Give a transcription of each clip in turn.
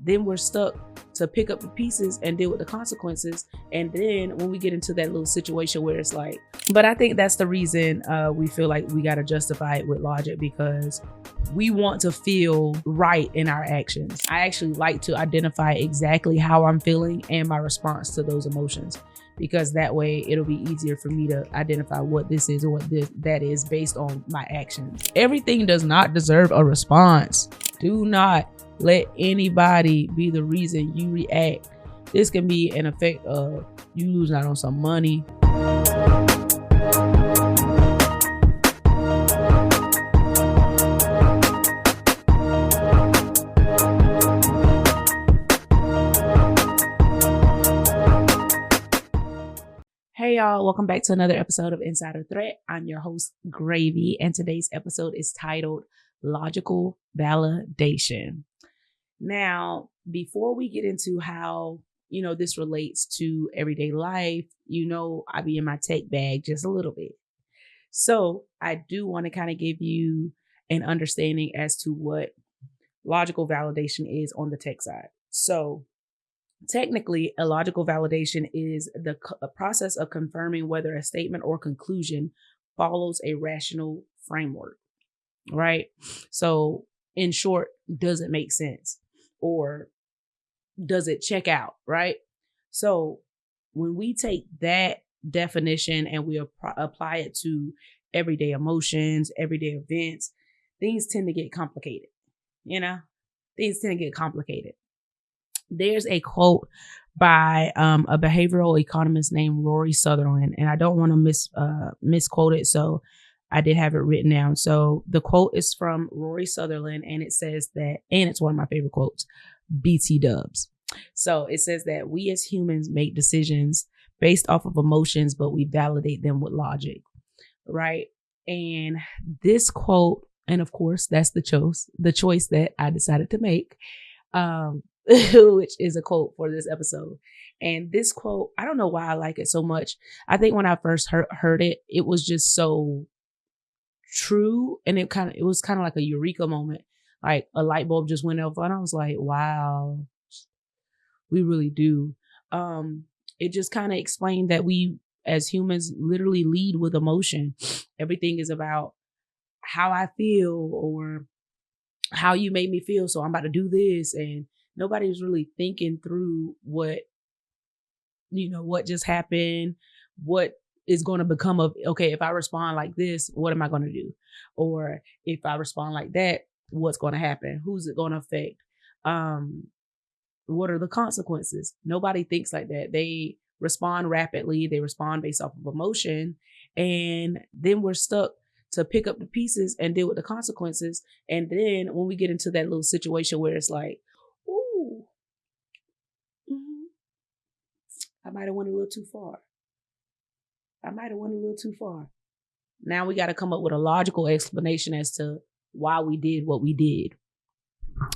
then we're stuck to pick up the pieces and deal with the consequences. And then when we get into that little situation where it's like, but I think that's the reason we feel like we got to justify it with logic, because we want to feel right in our actions. I actually like to identify exactly how I'm feeling and my response to those emotions, because that way it'll be easier for me to identify what this is or what that is based on my actions. Everything does not deserve a response. Do not let anybody be the reason you react. This can be an effect of you losing out on some money. Hey y'all, welcome back to another episode of Insider Threat. I'm your host, Graveyyy, and today's episode is titled Logical Validation. Now, before we get into how, this relates to everyday life, I be in my tech bag just a little bit. So I do want to kind of give you an understanding as to what logical validation is on the tech side. So technically, a logical validation is a process of confirming whether a statement or conclusion follows a rational framework, right? So in short, does it make sense? Or does it check out, right? So when we take that definition and we apply it to everyday emotions, everyday events, things tend to get complicated, Things tend to get complicated. There's a quote by a behavioral economist named Rory Sutherland, and I don't want to misquote it, so I did have it written down. So the quote is from Rory Sutherland, and it says that, and it's one of my favorite quotes, BT dubs. So it says that we as humans make decisions based off of emotions, but we validate them with logic, right? And this quote, and of course, that's the choice that I decided to make, which is a quote for this episode. And this quote, I don't know why I like it so much. I think when I first heard it, it was just so true. And it was kind of like a eureka moment. Like a light bulb just went off and I was like, wow, we really do. It just kind of explained that we as humans literally lead with emotion. Everything is about how I feel or how you made me feel. So I'm about to do this. And nobody's really thinking through what just happened, what is going to become of, okay, if I respond like this, what am I going to do? Or if I respond like that, what's going to happen? Who's it going to affect? What are the consequences? Nobody thinks like that. They respond rapidly. They respond based off of emotion. And then we're stuck to pick up the pieces and deal with the consequences. And then when we get into that little situation where it's like, ooh, I might have went a little too far. Now we got to come up with a logical explanation as to why we did what we did.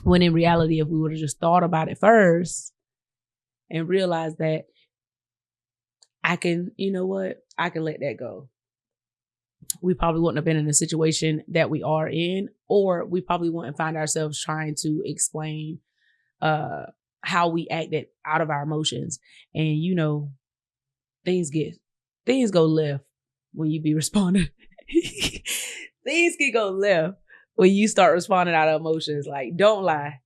When in reality, if we would have just thought about it first and realized that I can let that go, we probably wouldn't have been in the situation that we are in, or we probably wouldn't find ourselves trying to explain how we acted out of our emotions. And things go left when you be responding. Things can go left when you start responding out of emotions. Like, don't lie.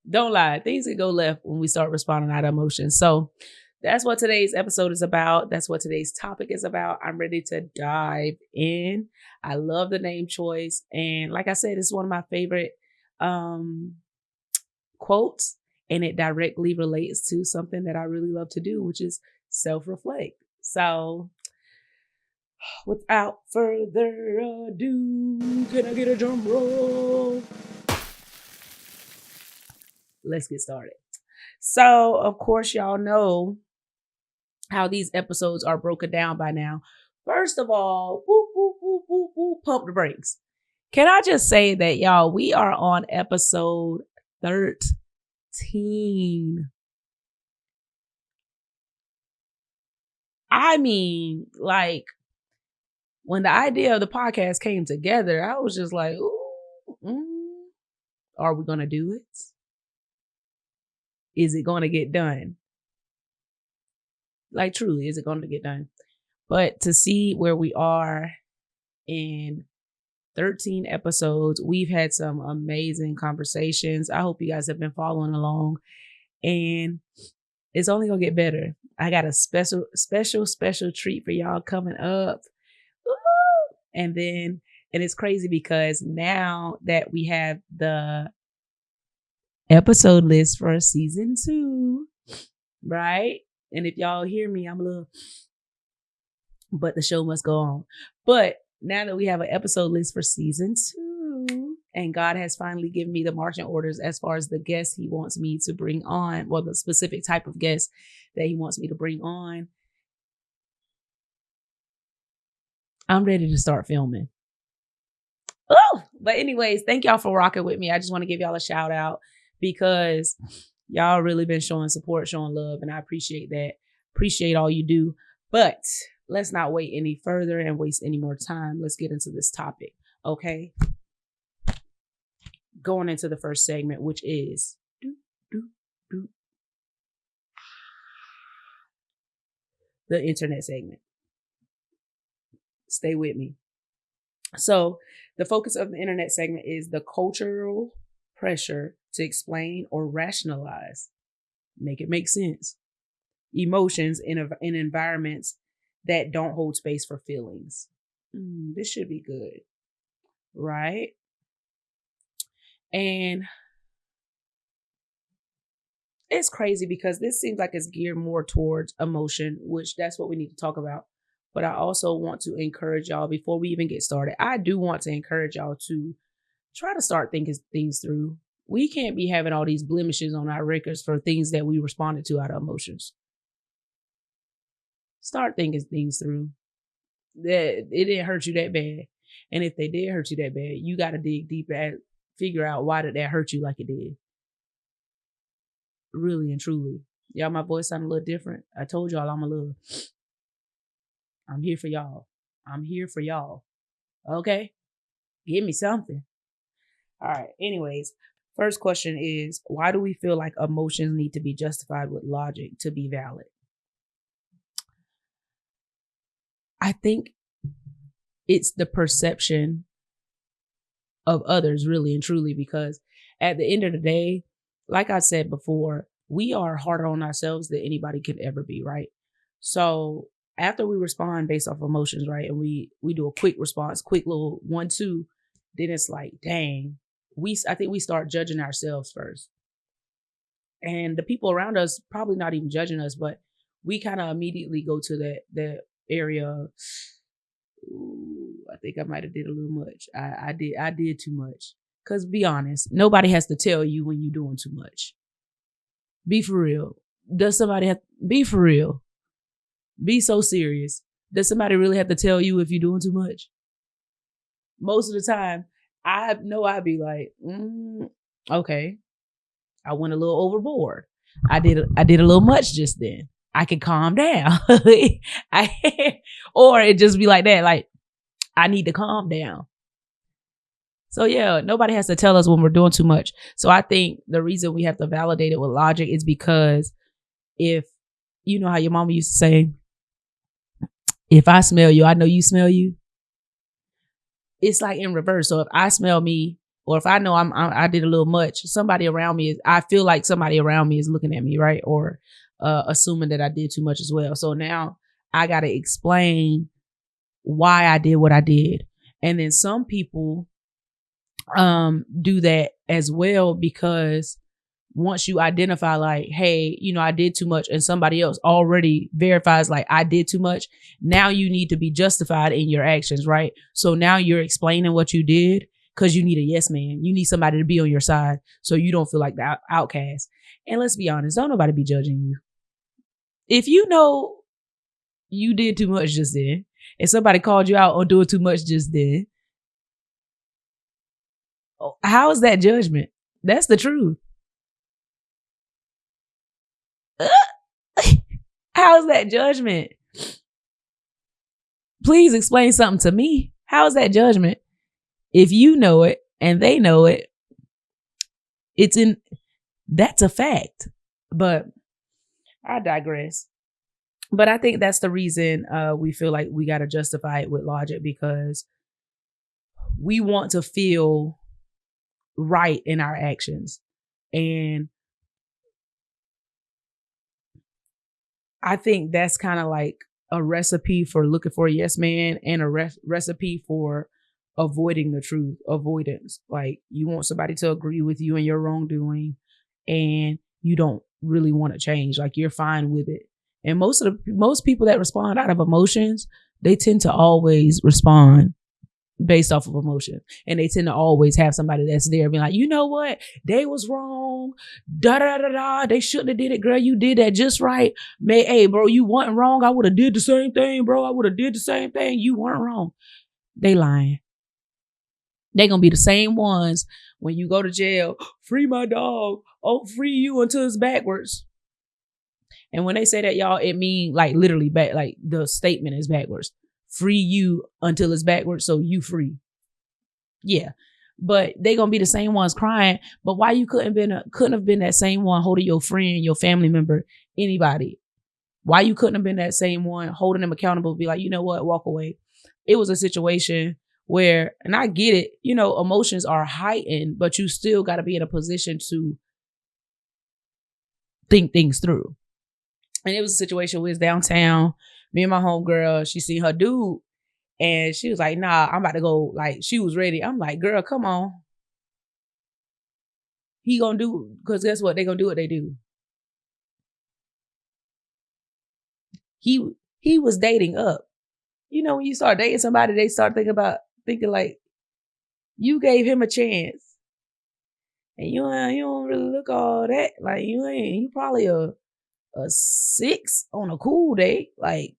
Don't lie. Things can go left when we start responding out of emotions. So that's what today's episode is about. That's what today's topic is about. I'm ready to dive in. I love the name choice. And like I said, it's one of my favorite quotes. And it directly relates to something that I really love to do, which is self-reflect. So without further ado, can I get a drum roll? Let's get started. So, of course, y'all know how these episodes are broken down by now. First of all, pump the brakes. Can I just say that, y'all, we are on episode 13. I mean, like, when the idea of the podcast came together, I was just like, ooh, Are we going to do it? Is it going to get done? Like, truly, is it going to get done? But to see where we are in 13 episodes, we've had some amazing conversations. I hope you guys have been following along, and it's only going to get better. I got a special treat for y'all coming up. Woo! And it's crazy because now that we have the episode list for season 2, right? And if y'all hear me, I'm a little, but the show must go on. But now that we have an episode list for season 2, and God has finally given me the marching orders as far as the guests he wants me to bring on, well, the specific type of guests that he wants me to bring on, I'm ready to start filming. Oh, but anyways, thank y'all for rocking with me. I just want to give y'all a shout out because y'all really been showing support, showing love, and I appreciate that. Appreciate all you do. But let's not wait any further and waste any more time. Let's get into this topic, okay? Going into the first segment, which is the internet segment. Stay with me. So the focus of the internet segment is the cultural pressure to explain or rationalize, make it make sense, emotions in environments that don't hold space for feelings. This should be good, right? And it's crazy because this seems like it's geared more towards emotion, which that's what we need to talk about. But I also want to encourage y'all before we even get started. I do want to encourage y'all to try to start thinking things through. We can't be having all these blemishes on our records for things that we responded to out of emotions. Start thinking things through. That it didn't hurt you that bad. And if they did hurt you that bad, you got to dig deep and figure out why did that hurt you like it did. Really and truly. Y'all, my voice sound a little different. I told y'all I'm here for y'all. I'm here for y'all. Okay? Give me something. All right. Anyways, first question is, why do we feel like emotions need to be justified with logic to be valid? I think it's the perception of others, really and truly, because at the end of the day, like I said before, we are harder on ourselves than anybody could ever be, right? So after we respond based off emotions, right, and we do a quick response, quick little 1-2, then it's like, dang, I think we start judging ourselves first. And the people around us probably not even judging us, but we kind of immediately go to that area of, ooh, I think I might have did a little much. I did too much. Because be honest, nobody has to tell you when you're doing too much. Be for real. Does somebody have be for real? Be so serious. Does somebody really have to tell you if you're doing too much? Most of the time, I'd be like, okay, I went a little overboard. I did a little much just then. I can calm down. Or it just be like that, like, I need to calm down. So yeah, nobody has to tell us when we're doing too much. So I think the reason we have to validate it with logic is because if, you know how your mama used to say, if I smell you, I know you smell you. It's like in reverse. So if I smell me, or if I know I did a little much, I feel like somebody around me is looking at me, right? Or assuming that I did too much as well. So now I got to explain why I did what I did. And then some people do that as well, because once you identify like, hey, I did too much, and somebody else already verifies like I did too much, now you need to be justified in your actions, right? So now you're explaining what you did because you need a yes man. You need somebody to be on your side so you don't feel like the outcast. And let's be honest, don't nobody be judging you. If you know you did too much just then, and somebody called you out on doing too much just then, how is that judgment? That's the truth. How is that judgment? Please explain something to me. How is that judgment? If you know it and they know it, That's a fact. But I digress. But I think that's the reason we feel like we got to justify it with logic, because we want to feel right in our actions. And I think that's kind of like a recipe for looking for a yes man, and a recipe for avoiding the truth, avoidance. Like, you want somebody to agree with you in your wrongdoing, and you don't really want to change. Like, you're fine with it. And most people that respond out of emotions, they tend to always respond based off of emotion. And they tend to always have somebody that's there being like, you know what? They was wrong. Da da da da. They shouldn't have did it, girl. You did that just right. Hey, bro, you weren't wrong. I would have did the same thing, bro. I would have did the same thing. You weren't wrong. They lying. They gonna be the same ones when you go to jail. Free my dog. Oh, free you until it's backwards. And when they say that, y'all, it mean like literally back. Like, the statement is backwards. Free you until it's backwards, so you free. Yeah, but they gonna be the same ones crying. But why you couldn't have been that same one holding your friend, your family member, anybody? Why you couldn't have been that same one holding them accountable? Be like, you know what, walk away. It was a situation where, and I get it, you know, emotions are heightened, but you still got to be in a position to think things through. And it was a situation where it's downtown. Me and my homegirl, she seen her dude, and she was like, nah, I'm about to go. Like, she was ready. I'm like, girl, come on. He gonna do, because guess what? They gonna do what they do. He was dating up. You know, when you start dating somebody, they start thinking like, you gave him a chance. And you don't really look all that. Like, you probably a 6 on a cool day. Like,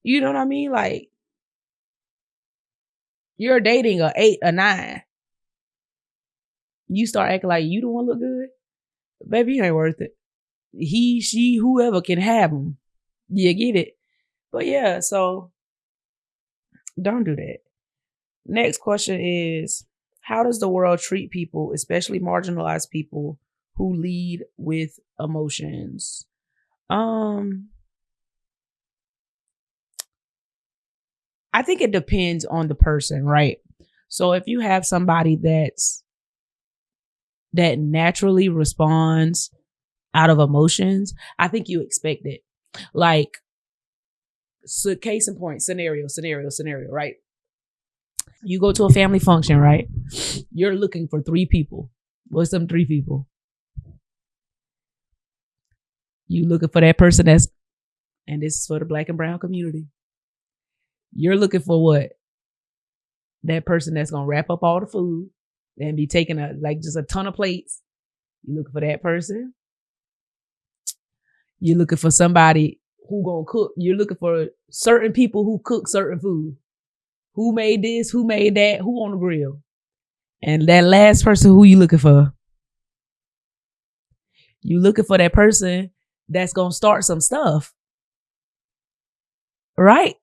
you know what I mean? Like, you're dating a 8 or 9. You start acting like you don't want to look good. Baby, you ain't worth it. He, she, whoever can have him. You get it? But yeah, so don't do that. Next question is, how does the world treat people, especially marginalized people, who lead with emotions? I think it depends on the person, right? So if you have somebody that naturally responds out of emotions, I think you expect it. Like, so case in point, scenario, right? You go to a family function, right? You're looking for 3 people. What's them 3 people? You looking for that person and this is for the Black and brown community. You're looking for what? That person that's gonna wrap up all the food and be taking just a ton of plates. You looking for that person. You're looking for somebody who gonna cook. You're looking for certain people who cook certain food. Who made this? Who made that? Who on the grill? And that last person, who you looking for? You looking for that person that's gonna start some stuff, right?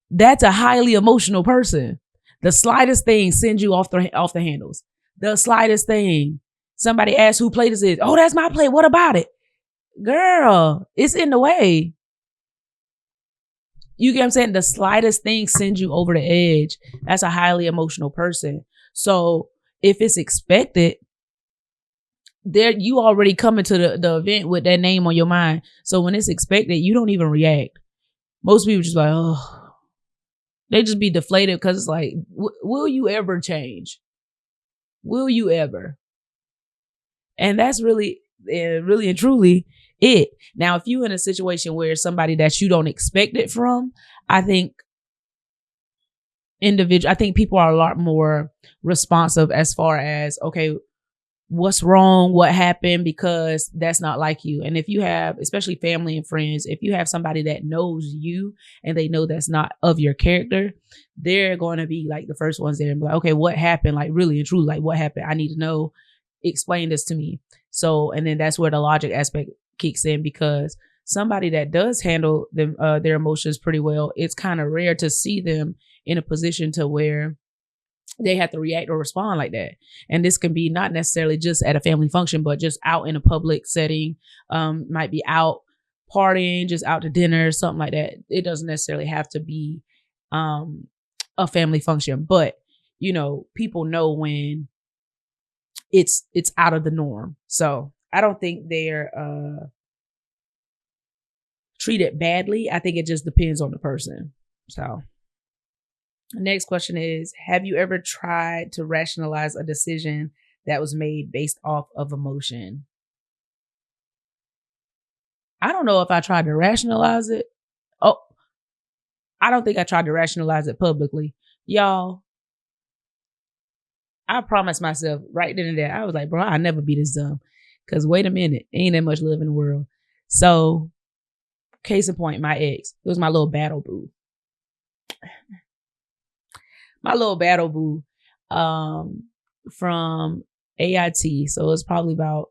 That's a highly emotional person. The slightest thing sends you off the handles. The slightest thing. Somebody asks who plate is it. Oh, that's my plate. What about it? Girl, it's in the way. You get what I'm saying? The slightest thing sends you over the edge. That's a highly emotional person. So if it's expected, you already come into the event with that name on your mind. So when it's expected, you don't even react. Most people just like, oh. They just be deflated because it's like, will you ever change? Will you ever? And that's really and truly it. Now, if you're in a situation where somebody that you don't expect it from, I think people are a lot more responsive as far as, okay, what's wrong, what happened, because that's not like you. And if you have, especially family and friends, if you have somebody that knows you and they know that's not of your character, they're going to be like the first ones there and be like, okay, what happened? Like, really and truly, like, what happened? I need to know. Explain this to me. So, and then that's where the logic aspect kicks in, because somebody that does handle them, their emotions pretty well, it's kind of rare to see them in a position to where they have to react or respond like that. And this can be not necessarily just at a family function, but just out in a public setting. Might be out partying, just out to dinner, something like that. It doesn't necessarily have to be a family function, but you know, people know when it's out of the norm. So I don't think they're treated badly. I think it just depends on the person. So the next question is, have you ever tried to rationalize a decision that was made based off of emotion? I don't know if I tried to rationalize it. Oh, I don't think I tried to rationalize it publicly. Y'all, I promised myself right then and there, I was like, bro, I'll never be this dumb. Because wait a minute, ain't that much love in the world. So, case in point, my ex, it was my little battle boo. My little battle boo from AIT. So, it's probably about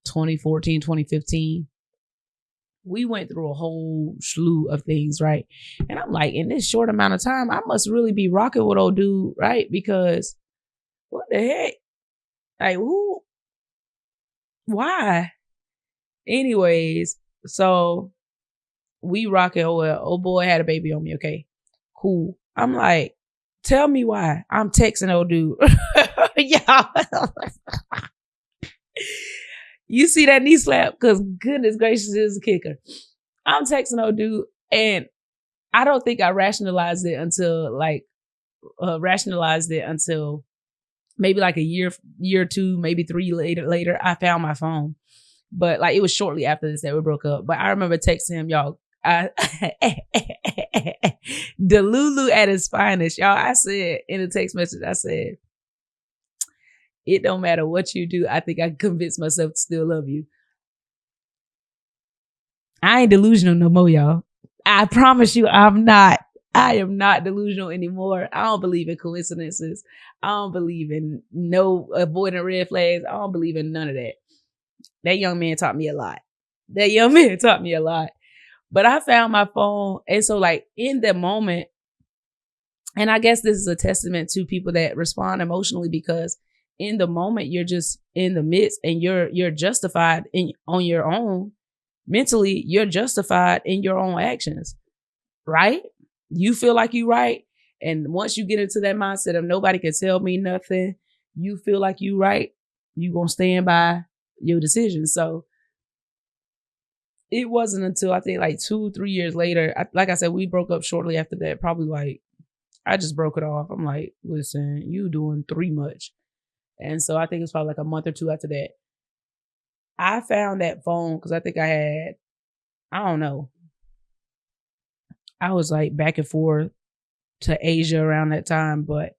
2014, 2015. We went through a whole slew of things, right? And I'm like, in this short amount of time, I must really be rocking with old dude, right? Because what the heck? Like, who? Why? Anyways, so we rocking. Oh, well, old boy had a baby on me. Okay, cool. I'm like, tell me why. I'm texting old dude. Yeah. You see that knee slap? Because goodness gracious, is a kicker. I'm texting old dude, and I don't think I rationalized it until maybe like a year or two, maybe 3 later. I found my phone, but like it was shortly after this that we broke up. But I remember texting him, y'all. Delulu at his finest, y'all. I said in a text message, I said, it don't matter what you do. I think I convinced myself to still love you. I ain't delusional no more, y'all. I promise you, I'm not. I am not delusional anymore. I don't believe in coincidences. I don't believe in no avoiding red flags. I don't believe in none of that. That young man taught me a lot. But I found my phone. And so like in that moment, and I guess this is a testament to people that respond emotionally, because in the moment you're just in the midst and you're justified on your own. Mentally, you're justified in your own actions, right? You feel like you're right. And once you get into that mindset of nobody can tell me nothing, you feel like you're right, you gonna stand by your decision. So it wasn't until I think like 2-3 years later, like I said, we broke up shortly after that. Probably like, I just broke it off. I'm like, listen, you doing too much. And so I think it's probably like a month or two after that, I found that phone because I think I don't know. I was like back and forth to Asia around that time, but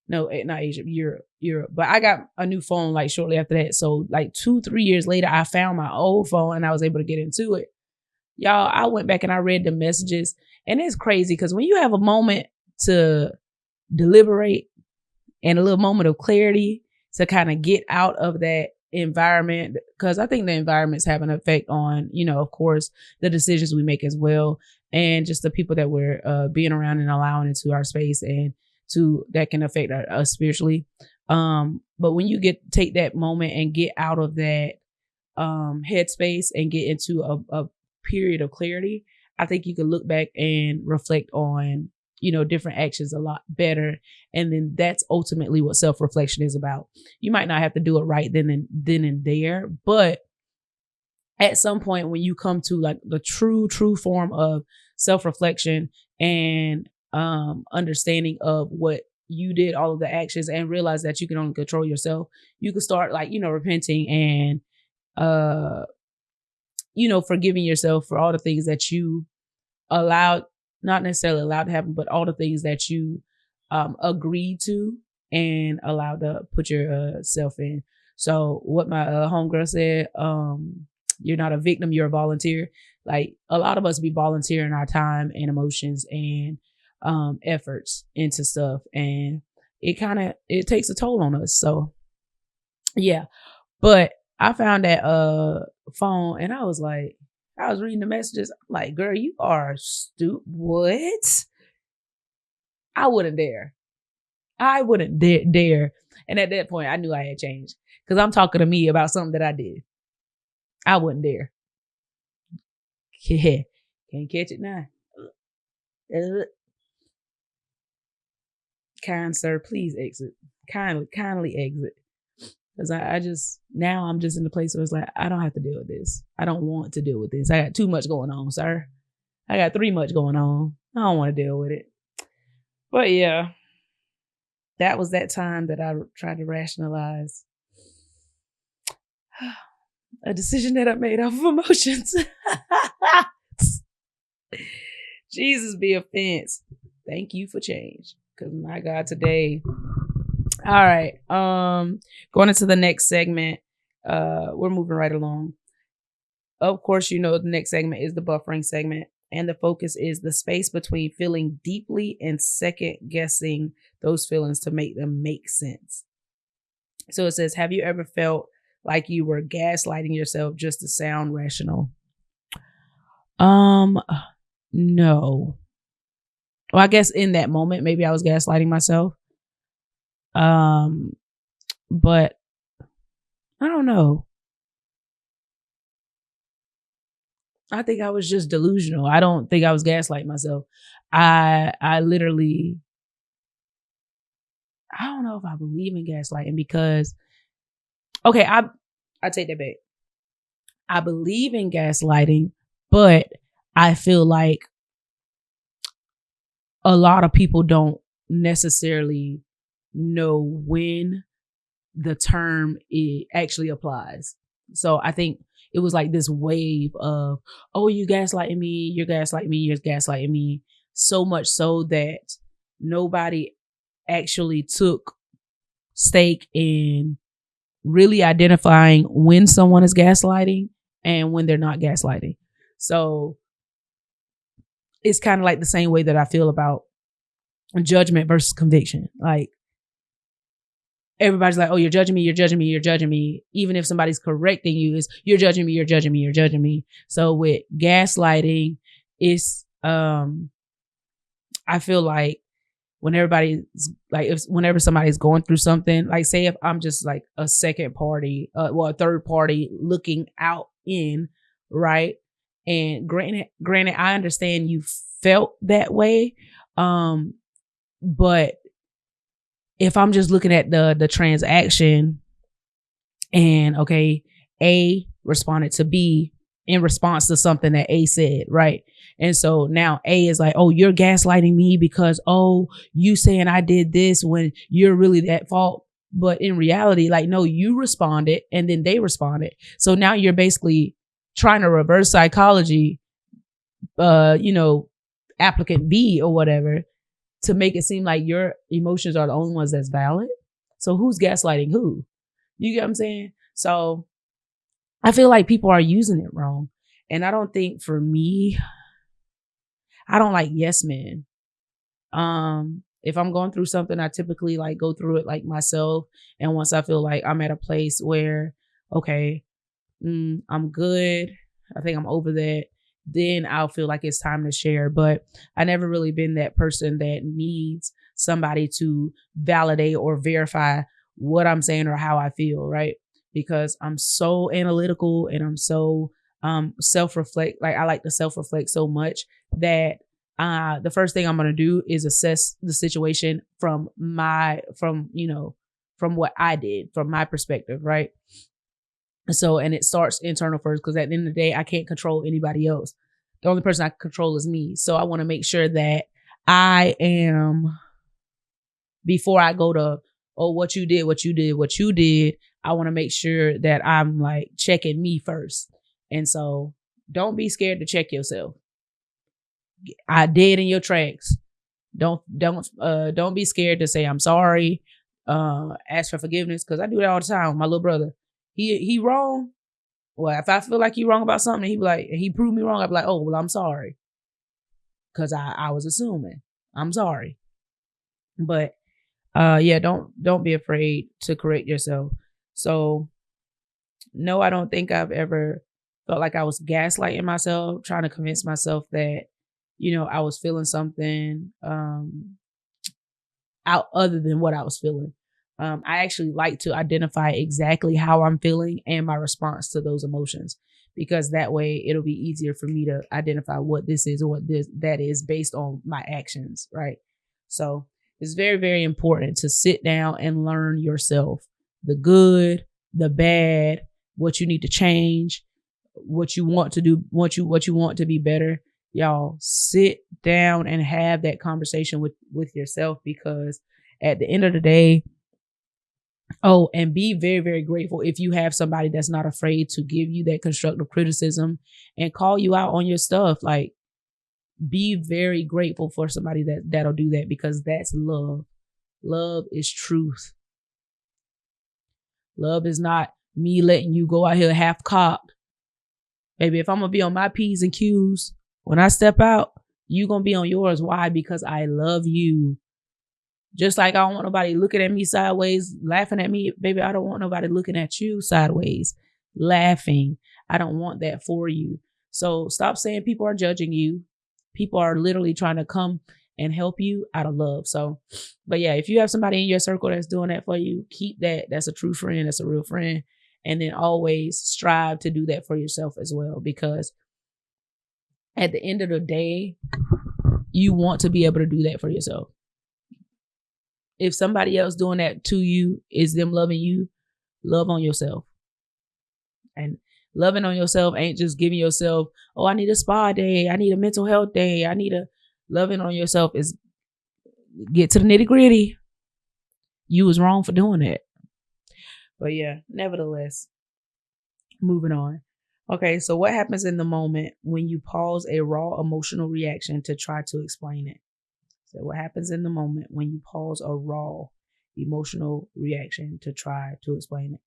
no, not Asia, Europe. But I got a new phone like shortly after that. So like 2-3 years later, I found my old phone and I was able to get into it. Y'all, I went back and I read the messages, and it's crazy because when you have a moment to deliberate and a little moment of clarity to kind of get out of that environment, because I think the environments have an effect on, you know, of course, the decisions we make as well, and just the people that we're being around and allowing into our space, and that can affect us spiritually. But when you take that moment and get out of that headspace and get into a period of clarity, I think you can look back and reflect on, you know, different actions a lot better. And then that's ultimately what self-reflection is about. You might not have to do it right then and there, but at some point when you come to like the true form of self-reflection and understanding of what you did, all of the actions, and realize that you can only control yourself, you can start like, you know, repenting and you know, forgiving yourself for all the things that you allowed, not necessarily allowed to happen, but all the things that you agreed to and allowed to put yourself in. So what my homegirl said, you're not a victim, you're a volunteer. Like a lot of us be volunteering our time and emotions and efforts into stuff, and it takes a toll on us. So yeah, but I found that phone and I was reading the messages. I'm like, girl, you are stupid. What? I wouldn't dare. I wouldn't dare. And at that point, I knew I had changed because I'm talking to me about something that I did. I wouldn't dare. Yeah. Can't catch it now. Kind sir, please exit. Kindly exit. Because I just, now I'm just in the place where it's like, I don't have to deal with this. I don't want to deal with this. I got too much going on, sir. I got too much going on. I don't want to deal with it. But yeah, that was that time that I tried to rationalize a decision that I made off of emotions. Jesus be offense. Thank you for change. Because my God, today. All right. Going into the next segment. We're moving right along. Of course, you know the next segment is the buffering segment. And the focus is the space between feeling deeply and second guessing those feelings to make them make sense. So it says, have you ever felt like you were gaslighting yourself just to sound rational? No. Well, I guess in that moment, maybe I was gaslighting myself. But I don't know. I think I was just delusional. I don't think I was gaslighting myself. I literally, I don't know if I believe in gaslighting because, okay, I take that back. I believe in gaslighting, but I feel like a lot of people don't necessarily know when the term it actually applies. So I think it was like this wave of, oh, you gaslighting me, you're gaslighting me, you're gaslighting me. So much so that nobody actually took stake in really identifying when someone is gaslighting and when they're not gaslighting. So it's kind of like the same way that I feel about judgment versus conviction. Like, everybody's like, oh, you're judging me, you're judging me, you're judging me. Even if somebody's correcting you, is you're judging me, you're judging me, you're judging me. So with gaslighting, it's I feel like whenever somebody's going through something, like say if I'm just like a second party, a third party looking out in, right? And granted, I understand you felt that way. But if I'm just looking at the transaction and okay, A responded to B in response to something that A said, right? And so now A is like, oh, you're gaslighting me because, oh, you saying I did this when you're really at fault. But in reality, like, no, you responded and then they responded. So now you're basically trying to reverse psychology, applicant B or whatever, to make it seem like your emotions are the only ones that's valid. So who's gaslighting who? You get what I'm saying? So I feel like people are using it wrong. And I don't think, for me, I don't like yes men. If I'm going through something, I typically like go through it like myself. And once I feel like I'm at a place where, okay, I'm good, I think I'm over that, then I'll feel like it's time to share. But I never really been that person that needs somebody to validate or verify what I'm saying or how I feel, right? Because I'm so analytical and I'm so self-reflect. Like, I like to self-reflect so much that the first thing I'm going to do is assess the situation from what I did, from my perspective, right? So, and it starts internal first, because at the end of the day, I can't control anybody else. The only person I can control is me. So I want to make sure that I am, before I go to, oh, what you did, I want to make sure that I'm like checking me first. And so don't be scared to check yourself. I dead in your tracks. Don't be scared to say I'm sorry. Ask for forgiveness, because I do that all the time with my little brother. He wrong. Well, if I feel like he wrong about something, he proved me wrong, I'd be like, oh, well, I'm sorry, because I was assuming. I'm sorry. But yeah, don't be afraid to correct yourself. So no, I don't think I've ever felt like I was gaslighting myself, trying to convince myself that, I was feeling something. out other than what I was feeling. I actually like to identify exactly how I'm feeling and my response to those emotions, because that way it'll be easier for me to identify what this is or what that is based on my actions, right? So it's very, very important to sit down and learn yourself, the good, the bad, what you need to change, what you want to do, what you want to be better. Y'all sit down and have that conversation with yourself, because at the end of the day, oh, and be very, very grateful if you have somebody that's not afraid to give you that constructive criticism and call you out on your stuff. Like, be very grateful for somebody that'll do that, because that's love. Love is truth. Love is not me letting you go out here half cocked. Baby, if I'm going to be on my P's and Q's, when I step out, you going to be on yours. Why? Because I love you. Just like I don't want nobody looking at me sideways, laughing at me. Baby, I don't want nobody looking at you sideways, laughing. I don't want that for you. So stop saying people are judging you. People are literally trying to come and help you out of love. So, but yeah, if you have somebody in your circle that's doing that for you, keep that. That's a true friend. That's a real friend. And then always strive to do that for yourself as well, because at the end of the day, you want to be able to do that for yourself. If somebody else doing that to you is them loving you, love on yourself. And loving on yourself ain't just giving yourself, oh, I need a spa day, I need a mental health day, loving on yourself is get to the nitty gritty. You was wrong for doing that. But yeah, nevertheless, moving on. Okay, so what happens in the moment when you pause a raw emotional reaction to try to explain it? So what happens in the moment when you pause a raw emotional reaction to try to explain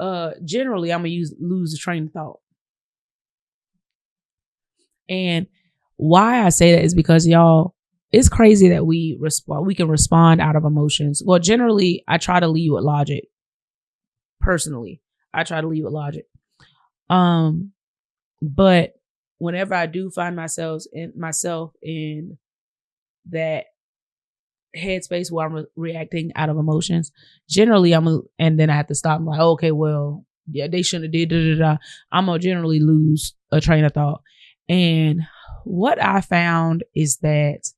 it? Generally, I'm going to lose the train of thought. And why I say that is because, y'all, it's crazy that we can respond out of emotions. Well, generally, I try to lead with logic. Personally, I try to lead with logic. But whenever I do find myself in that headspace where I'm reacting out of emotions, generally and then I have to stop. I'm like, oh, okay, well, yeah, they shouldn't have did. I'm gonna generally lose a train of thought. And what I found is that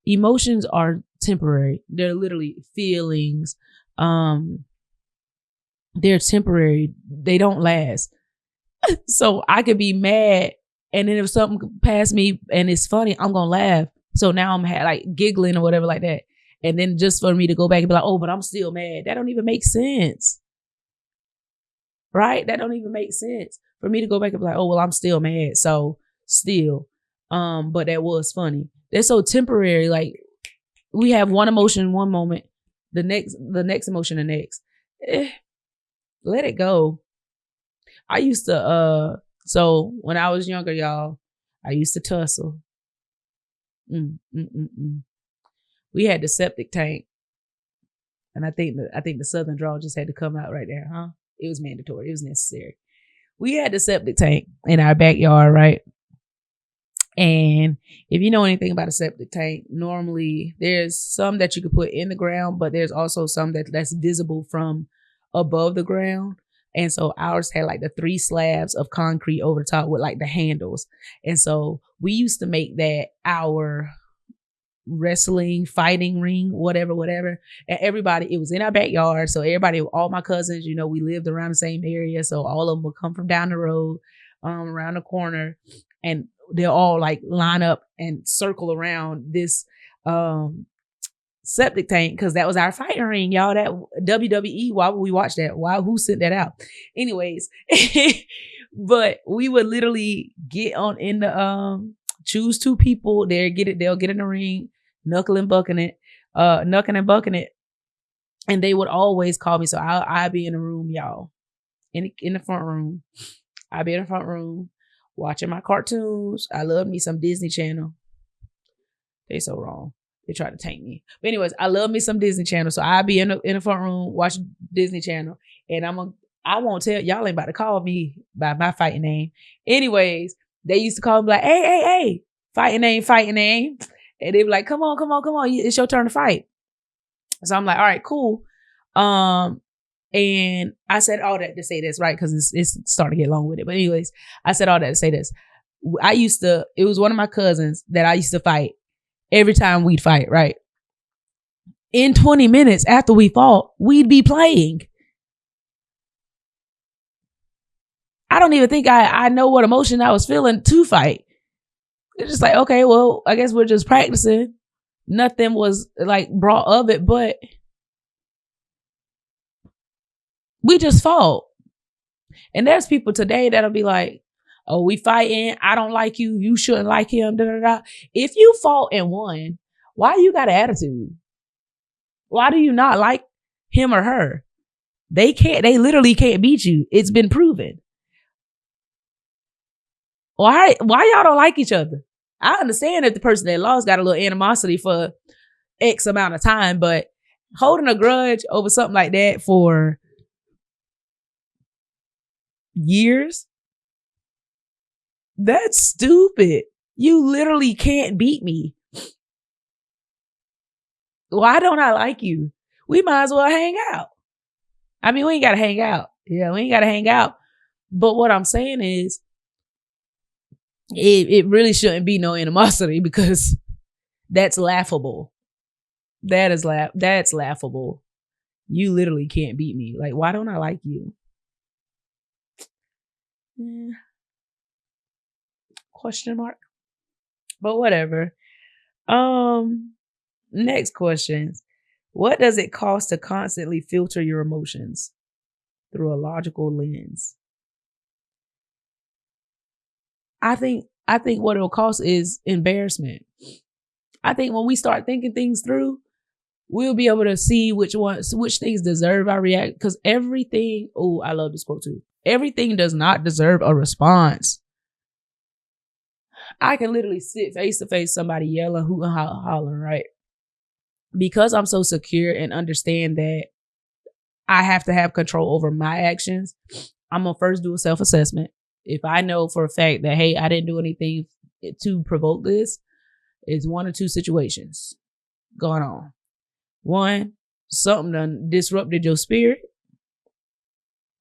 emotions are temporary. They're literally feelings. They're temporary. They don't last. So I could be mad, and then if something passed me and it's funny, I'm gonna laugh. So now I'm like giggling or whatever like that. And then just for me to go back and be like, oh, but I'm still mad. That don't even make sense. Right? That don't even make sense. For me to go back and be like, oh, well, I'm still mad. So still. But that was funny. They're so temporary. Like, we have one emotion one moment, the next emotion the next. Let it go. I used to so when I was younger, y'all, I used to tussle. We had the septic tank, and I think the Southern draw just had to come out right there, huh? It was mandatory. It was necessary. We had the septic tank in our backyard, right? And if you know anything about a septic tank, normally there's some that you could put in the ground, but there's also some that's visible from above the ground. And so ours had like the 3 slabs of concrete over the top with like the handles. And so we used to make that our wrestling, fighting ring, whatever. And everybody, it was in our backyard. So everybody, all my cousins, we lived around the same area. So all of them would come from down the road, around the corner, and they'll all like line up and circle around this septic tank, because that was our fighting ring, y'all. That WWE, why would we watch that? Who sent that out? Anyways, but we would literally get on in the choose 2 people, they'll get in the ring, knucking and bucking it, and they would always call me. So I'd be in the room, y'all, in the front room. I'd be in the front room watching my cartoons. I love me some Disney Channel. They so wrong. They tried to tank me. But anyways, I love me some Disney Channel. So I'll be in the front room watching Disney Channel. And I won't tell, y'all ain't about to call me by my fighting name. Anyways, they used to call me like, hey, fighting name. And they be like, come on. It's your turn to fight. So I'm like, all right, cool. And I said all that to say this, right? Because it's starting to get long with it. But anyways, I said all that to say this. It was one of my cousins that I used to fight every time we'd fight, right? In 20 minutes after we fought, we'd be playing. I don't even think I know what emotion I was feeling to fight. It's just like, okay, well, I guess we're just practicing. Nothing was like brought of it, but we just fought. And there's people today that'll be like, oh, we fighting. I don't like you. You shouldn't like him. Da, da, da. If you fought and won, why you got an attitude? Why do you not like him or her? They literally can't beat you. It's been proven. Why y'all don't like each other? I understand if the person that lost got a little animosity for X amount of time, but holding a grudge over something like that for years, that's stupid. You literally can't beat me. Why don't I like you? We might as well hang out. I mean, we ain't got to hang out. Yeah, we ain't got to hang out. But what I'm saying is, it really shouldn't be no animosity because that's laughable. That's laughable. You literally can't beat me. Like, why don't I like you? Yeah. Question mark. But whatever. Next questions. What does it cost to constantly filter your emotions through a logical lens? I think what it'll cost is embarrassment. I think when we start thinking things through, we'll be able to see which things deserve our react. Because everything, I love this quote too. Everything does not deserve a response. I can literally sit face to face somebody yelling, hooting, hollering, right? Because I'm so secure and understand that I have to have control over my actions, I'm going to first do a self-assessment. If I know for a fact that, hey, I didn't do anything to provoke this, it's one or two situations going on. One, something done disrupted your spirit,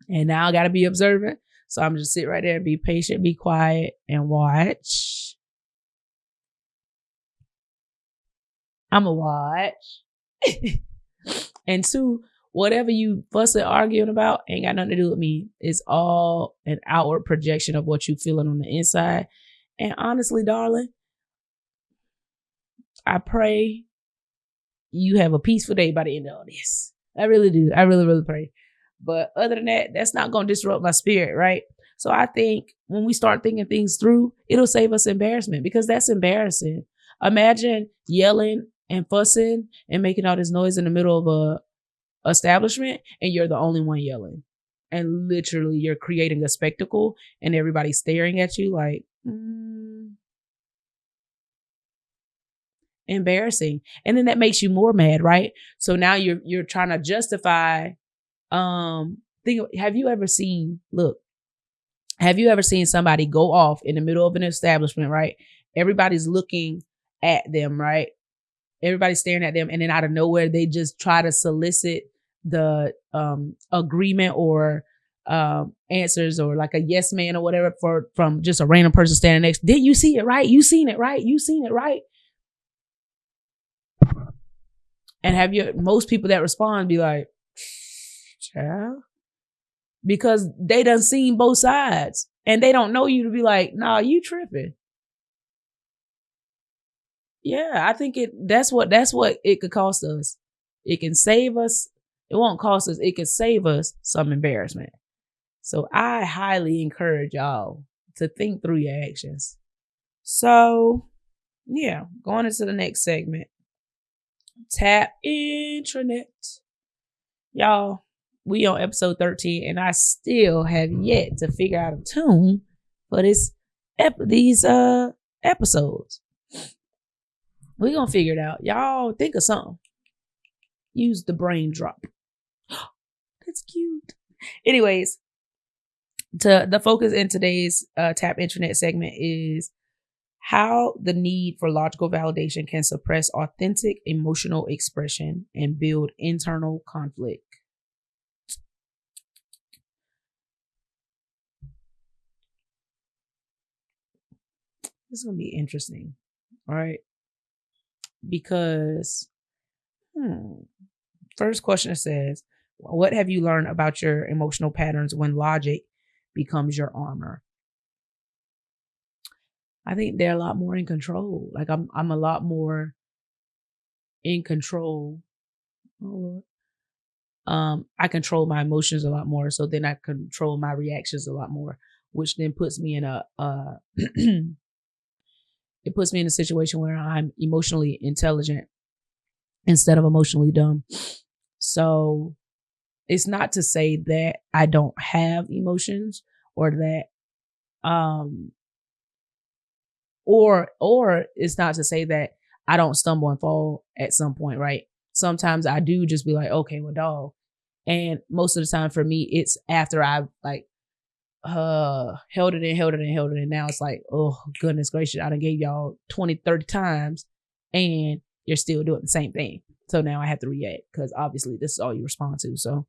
and now I got to be observant. So I'm just sit right there and be patient, be quiet, and watch. I'm going to watch. And two, whatever you fussing, arguing about ain't got nothing to do with me. It's all an outward projection of what you feeling on the inside. And honestly, darling, I pray you have a peaceful day by the end of all this. I really do. I really, really pray. But other than that, that's not going to disrupt my spirit, right? So I think when we start thinking things through, it'll save us embarrassment, because that's embarrassing. Imagine yelling and fussing and making all this noise in the middle of a establishment, and you're the only one yelling. And literally you're creating a spectacle and everybody's staring at you like, embarrassing. And then that makes you more mad, right? So now you're trying to justify, have you ever seen somebody go off in the middle of an establishment, right? Everybody's looking at them, right? Everybody's staring at them, and then out of nowhere, they just try to solicit the agreement or answers, or like a yes man or whatever from just a random person standing next. Did you see it, right? You seen it, right? You seen it, right? And most people that respond be like, child, because they done seen both sides, and they don't know you to be like, nah, you tripping. Yeah, I think that's what it could cost us. It can save us. It won't cost us. It can save us some embarrassment. So I highly encourage y'all to think through your actions. So yeah, going into the next segment. Tap intranet. Y'all, we on episode 13, and I still have yet to figure out a tune for these episodes. We're going to figure it out. Y'all think of something. Use the brain drop. That's cute. Anyways, the focus in today's Tap Intranet segment is How the need for logical validation can suppress authentic emotional expression and build internal conflict. This is going to be interesting. All right. Because, first question says, what have you learned about your emotional patterns when logic becomes your armor? I think they're a lot more in control. Like I'm a lot more in control. Oh, I control my emotions a lot more. So then I control my reactions a lot more, which then puts me in a it puts me in a situation where I'm emotionally intelligent instead of emotionally dumb. So it's not to say that I don't have emotions or that or it's not to say that I don't stumble and fall at some point, right? Sometimes I do just be like, okay, well, dog. And most of the time for me, it's after I've like held it in. Now it's like, oh, goodness gracious, I done gave y'all 20, 30 times and you're still doing the same thing. So now I have to react because obviously this is all you respond to. So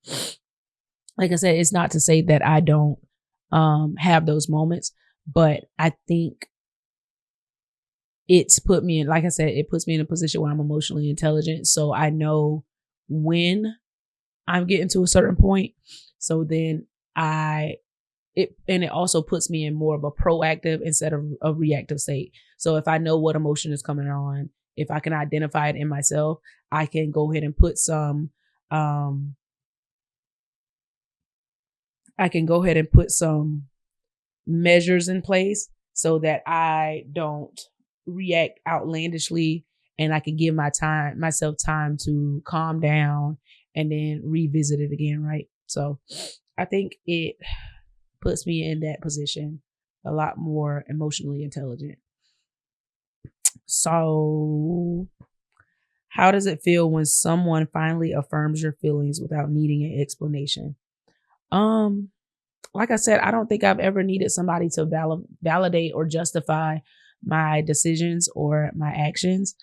like I said, it's not to say that I don't have those moments, but I think it's put me in, like I said, it puts me in a position where I'm emotionally intelligent. So I know when I'm getting to a certain point. So then it also puts me in more of a proactive instead of a reactive state. So if I know what emotion is coming on, if I can identify it in myself, I can go ahead and put some measures in place so that I don't react outlandishly, and I can give myself time to calm down and then revisit it again, right? So I think it puts me in that position a lot more emotionally intelligent. So how does it feel when someone finally affirms your feelings without needing an explanation? Like I said, I don't think I've ever needed somebody to validate or justify my decisions or my actions.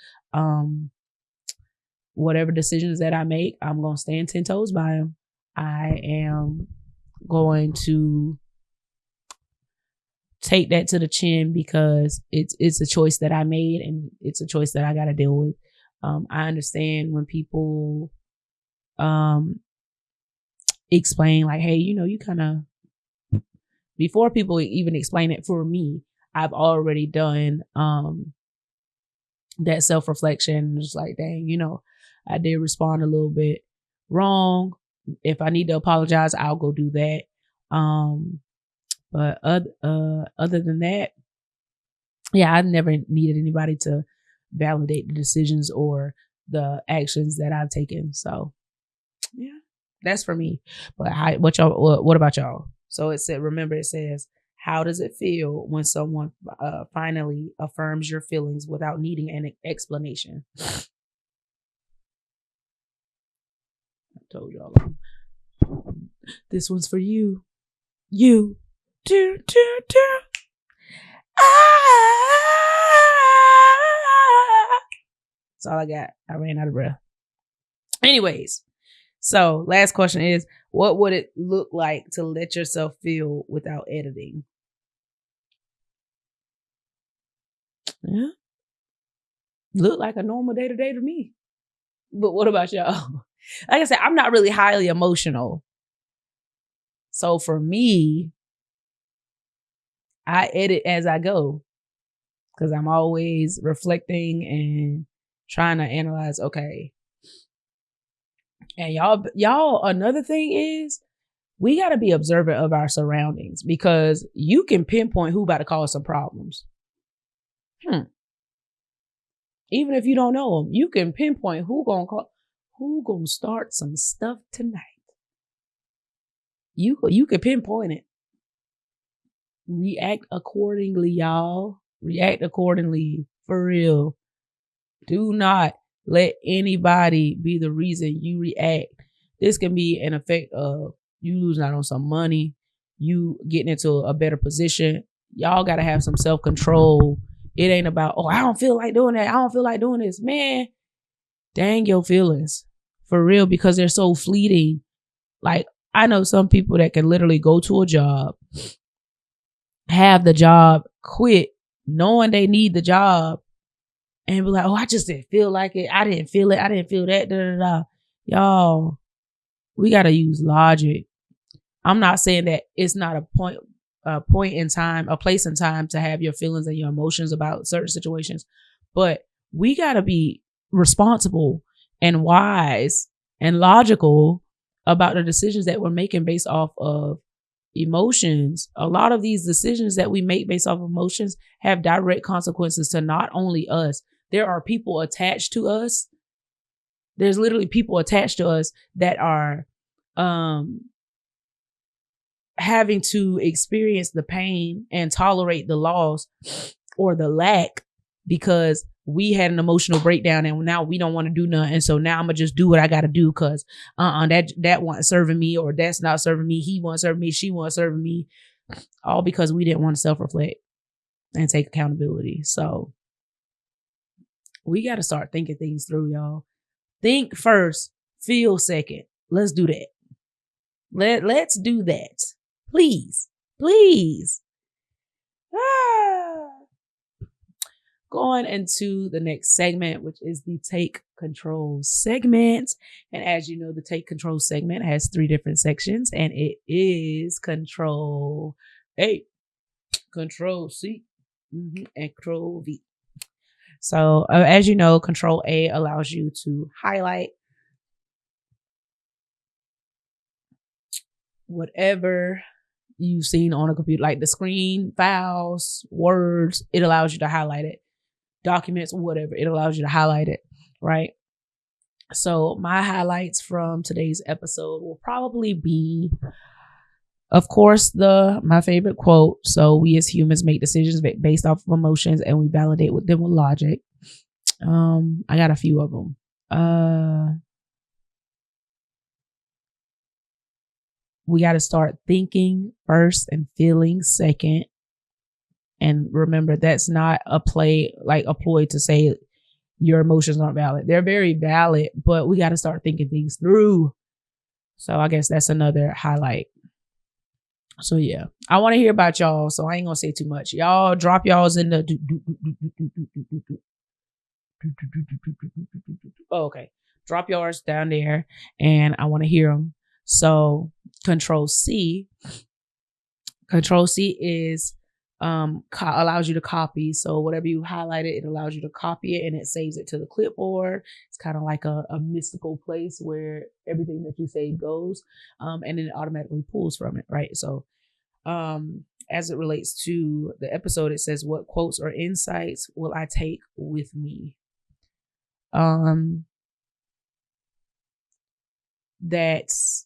Whatever decisions that I make, I'm going to stand 10 toes by them. I am going to take that to the chin because it's a choice that I made and it's a choice that I got to deal with. I understand when people explain like, hey, you kind of, before people even explain it for me, I've already done that self-reflection. Just like, dang, I did respond a little bit wrong. If I need to apologize, I'll go do that. But other than that, yeah, I've never needed anybody to validate the decisions or the actions that I've taken. So yeah, that's for me. But what about y'all? So it says, how does it feel when someone finally affirms your feelings without needing an explanation? I told y'all. This one's for you. You. Do. That's all I got. I ran out of breath. Anyways, so last question is, what would it look like to let yourself feel without editing? Yeah. Look like a normal day-to-day to me. But what about y'all? Like I said, I'm not really highly emotional. So for me, I edit as I go because I'm always reflecting and trying to analyze, okay. And y'all, another thing is we got to be observant of our surroundings because you can pinpoint who about to cause some problems. Even if you don't know them, you can pinpoint who gonna start some stuff tonight. You can pinpoint it. React accordingly, y'all. React accordingly, for real. Do not let anybody be the reason you react. This can be an effect of you losing out on some money, you getting into a better position. Y'all got to have some self-control It ain't about, oh, I don't feel like doing that. I don't feel like doing this. Man, dang your feelings. For real, because they're so fleeting. Like, I know some people that can literally go to a job, have the job, quit, knowing they need the job, and be like, oh, I just didn't feel like it. I didn't feel it. I didn't feel that. Da, da, da. Y'all, we got to use logic. I'm not saying that it's not a point in time, a place in time to have your feelings and your emotions about certain situations, but we got to be responsible and wise and logical about the decisions that we're making based off of emotions. A lot of these decisions that we make based off of emotions have direct consequences to not only us. There are people attached to us. There's literally people attached to us that are having to experience the pain and tolerate the loss or the lack because we had an emotional breakdown and now we don't want to do nothing. So now I'm gonna just do what I gotta do because that wasn't serving me, or that's not serving me. He wasn't serving me, she wasn't serving me. All because we didn't want to self-reflect and take accountability. So we gotta start thinking things through, y'all. Think first, feel second. Let's do that. Let's do that. Please. Going into the next segment, which is the take control segment. And as you know, the take control segment has 3 different sections, and it is control A, control C, and control V. So as you know, control A allows you to highlight whatever you've seen on a computer, like the screen, files, words. It allows you to highlight it. Documents, whatever, it allows you to highlight it, right? So my highlights from today's episode will probably be, of course, my favorite quote. So we as humans make decisions based off of emotions, and we validate them with logic. I got a few of them. We got to start thinking first and feeling second. And remember, that's not a ploy to say your emotions aren't valid. They're very valid, but we got to start thinking things through. So I guess that's another highlight. So yeah, I want to hear about y'all. So I ain't gonna say too much. Y'all drop y'all's in the. Oh, okay. Drop yours down there, and I want to hear them. So Control C is allows you to copy. So whatever you highlighted, it allows you to copy it and it saves it to the clipboard. It's kind of like a mystical place where everything that you say goes, and then it automatically pulls from it, right? So as it relates to the episode, it says, what quotes or insights will I take with me? That's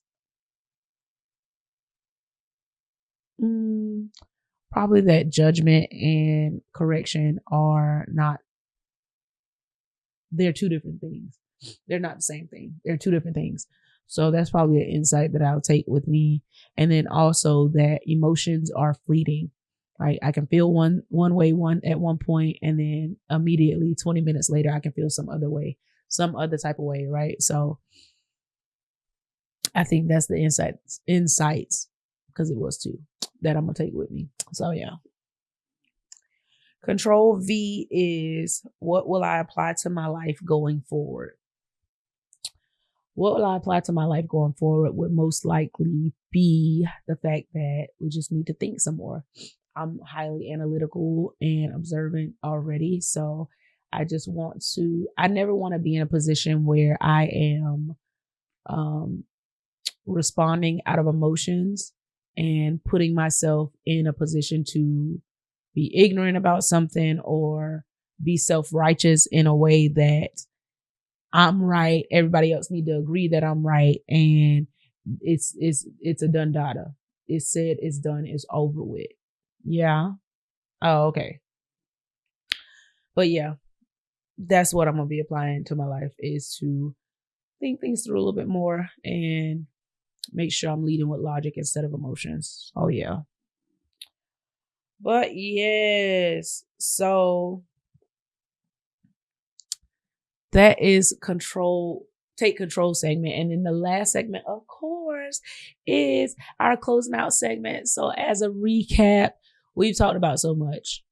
probably that judgment and correction are not, they're 2 different things. They're not the same thing. They're 2 different things. So that's probably an insight that I'll take with me. And then also that emotions are fleeting. Right? I can feel one way at one point, and then immediately 20 minutes later, I can feel some other way, some other type of way. Right? So I think that's the insights, because it was 2 that I'm going to take with me. So yeah. Control V is, what will I apply to my life going forward? What will I apply to my life going forward would most likely be the fact that we just need to think some more. I'm highly analytical and observant already. So I never want to be in a position where I am responding out of emotions and putting myself in a position to be ignorant about something or be self-righteous in a way that I'm right, everybody else need to agree that I'm right, and it's a done data. It's said, it's done, it's over with. Yeah. Oh, okay. But yeah, that's what I'm gonna be applying to my life, is to think things through a little bit more and make sure I'm leading with logic instead of emotions. Oh yeah. But yes, so that is take control segment. And then the last segment, of course, is our closing out segment. So as a recap, we've talked about so much.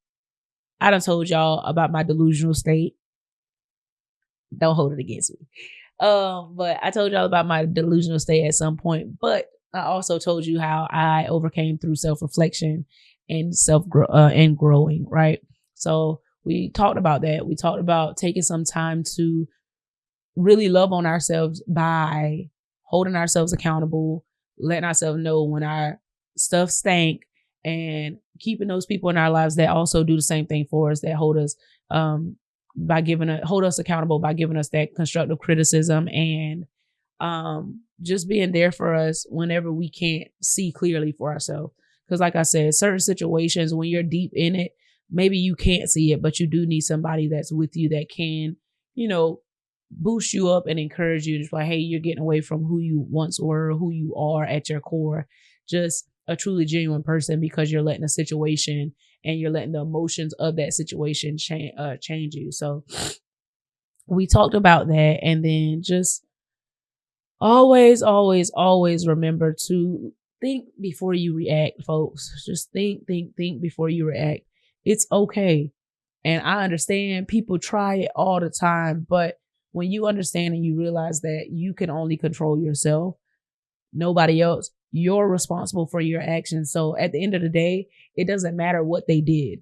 I done told y'all about my delusional state. Don't hold it against me. But I told y'all about my delusional state at some point. But I also told you how I overcame through self-reflection and and growing, right? So we talked about that. We talked about taking some time to really love on ourselves by holding ourselves accountable, letting ourselves know when our stuff stank, and keeping those people in our lives that also do the same thing for us, that hold us hold us accountable by giving us that constructive criticism, and just being there for us whenever we can't see clearly for ourselves. Because like I said, certain situations when you're deep in it, maybe you can't see it, but you do need somebody that's with you that can, boost you up and encourage you. Just like, hey, you're getting away from who you once were, who you are at your core. Just a truly genuine person, because you're letting a situation and you're letting the emotions of that situation change you. So we talked about that. And then just always, always, always remember to think before you react, folks. Just think before you react. It's okay. And I understand people try it all the time, but when you understand and you realize that you can only control yourself, nobody else, you're responsible for your actions. So at the end of the day, it doesn't matter what they did.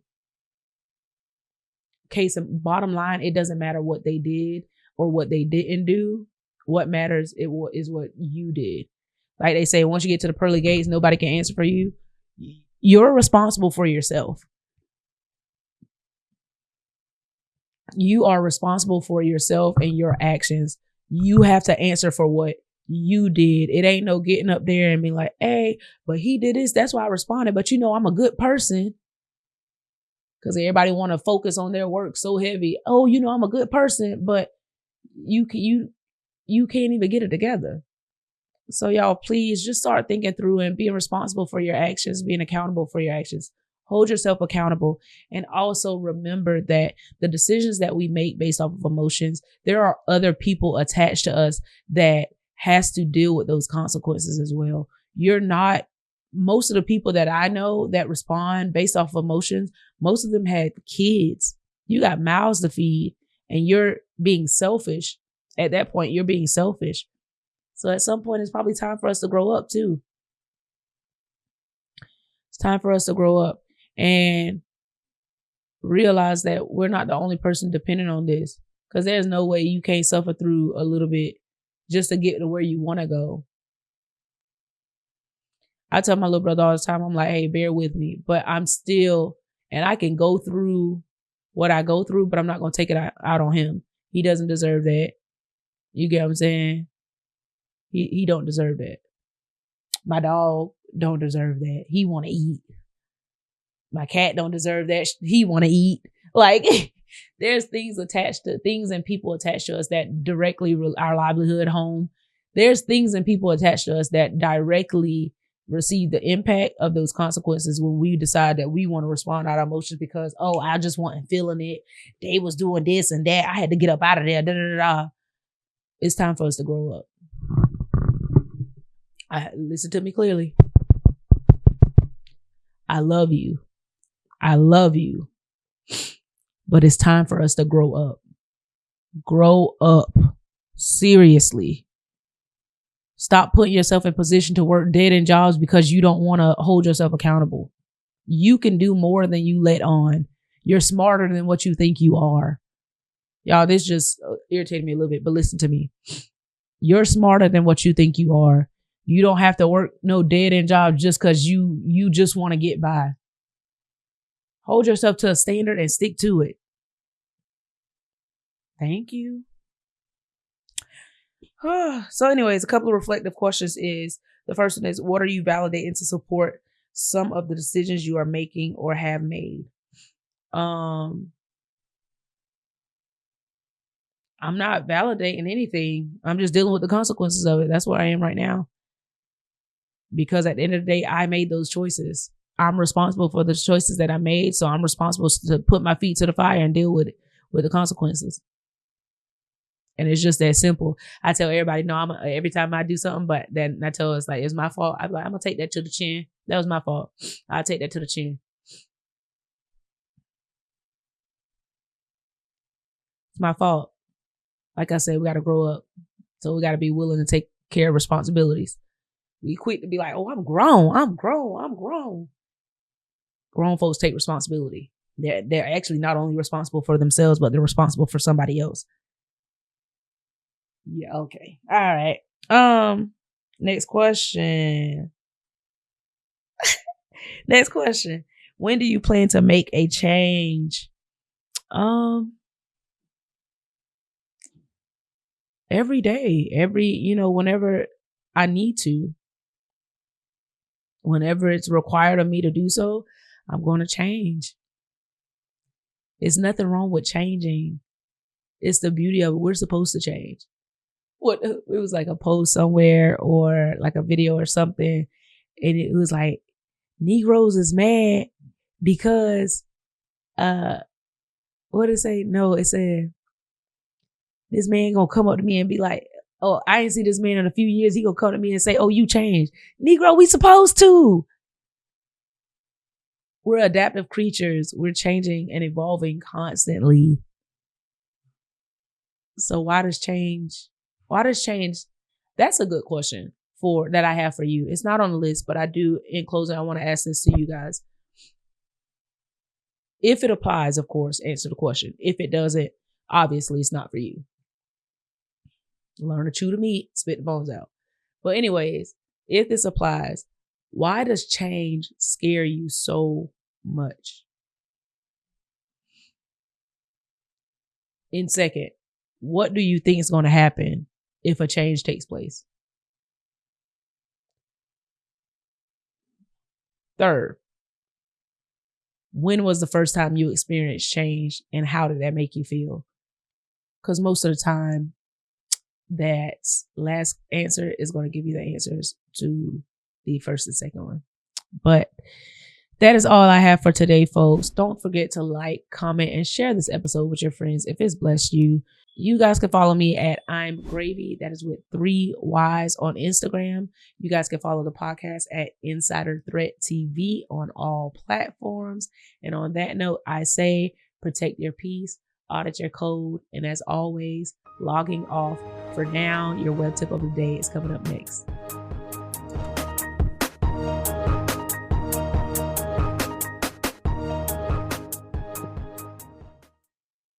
Bottom line, it doesn't matter what they did or what they didn't do. What matters is what you did. Like they say, once you get to the pearly gates, nobody can answer for you. You're responsible for yourself. You are responsible for yourself and your actions. You have to answer for what you did. It ain't no getting up there and being like, hey, but he did this, that's why I responded. But I'm a good person. Because everybody want to focus on their work so heavy. Oh, I'm a good person, but you can't even get it together. So y'all, please just start thinking through and being responsible for your actions, being accountable for your actions. Hold yourself accountable. And also remember that the decisions that we make based off of emotions, there are other people attached to us that has to deal with those consequences as well. Most of the people that I know that respond based off of emotions, most of them had kids. You got mouths to feed and you're being selfish. At that point, you're being selfish. So at some point, it's probably time for us to grow up too. It's time for us to grow up and realize that we're not the only person dependent on this, because there's no way you can't suffer through a little bit just to get to where you want to go. I tell my little brother all the time, I'm like, hey, bear with me, but and I can go through what I go through, but I'm not going to take it out on him. He doesn't deserve that. You get what I'm saying? He don't deserve that. My dog don't deserve that. He want to eat. My cat don't deserve that. He want to eat. Like, there's things and people attached to us that directly our livelihood, home. There's things and people attached to us that directly receive the impact of those consequences when we decide that we want to respond out of emotions because, oh, I just wasn't feeling it. They was doing this and that. I had to get up out of there. Da, da, da, da. It's time for us to grow up. Listen to me clearly. I love you. I love you. But it's time for us to grow up. Grow up. Seriously. Stop putting yourself in position to work dead-end jobs because you don't want to hold yourself accountable. You can do more than you let on. You're smarter than what you think you are. Y'all, this just irritated me a little bit, but listen to me. You're smarter than what you think you are. You don't have to work no dead-end job just because you just want to get by. Hold yourself to a standard and stick to it. Thank you. So anyways, a couple of reflective questions is, the first one is, what are you validating to support some of the decisions you are making or have made? I'm not validating anything. I'm just dealing with the consequences of it. That's where I am right now. Because at the end of the day, I made those choices. I'm responsible for the choices that I made. So I'm responsible to put my feet to the fire and deal with the consequences. And it's just that simple. I tell everybody, no, every time I do something, but then I tell it's like, it's my fault. I'm like, I'm going to take that to the chin. That was my fault. I'll take that to the chin. It's my fault. Like I said, we got to grow up. So we got to be willing to take care of responsibilities. We quick to be like, oh, I'm grown. Grown folks take responsibility. They're actually not only responsible for themselves, but they're responsible for somebody else. Yeah, okay. All right. Next question. Next question. When do you plan to make a change? Every day. Whenever I need to. Whenever it's required of me to do so, I'm going to change. There's nothing wrong with changing. It's the beauty of it. We're supposed to change. It was like a post somewhere or like a video or something. And it was like, Negroes is mad because, what did it say? No, it said, this man gonna come up to me and be like, oh, I ain't see this man in a few years. He gonna come to me and say, oh, you changed. Negro, we supposed to. We're adaptive creatures. We're changing and evolving constantly. So why does change? That's a good question that I have for you. It's not on the list, but I do, in closing, I want to ask this to you guys. If it applies, of course, answer the question. If it doesn't, obviously it's not for you. Learn to chew the meat, spit the bones out. But anyways, if this applies, why does change scare you so much? In second, what do you think is going to happen if a change takes place? Third, when was the first time you experienced change and how did that make you feel? Because most of the time, that last answer is going to give you the answers to the first and second one. But that is all I have for today, folks. Don't forget to like, comment, and share this episode with your friends if it's blessed you. You guys can follow me at I'm Graveyyy. That is with 3 Y's on Instagram. You guys can follow the podcast at Insider Threat TV on all platforms. And on that note, I say protect your peace, audit your code, and as always, logging off. For now, your web tip of the day is coming up next.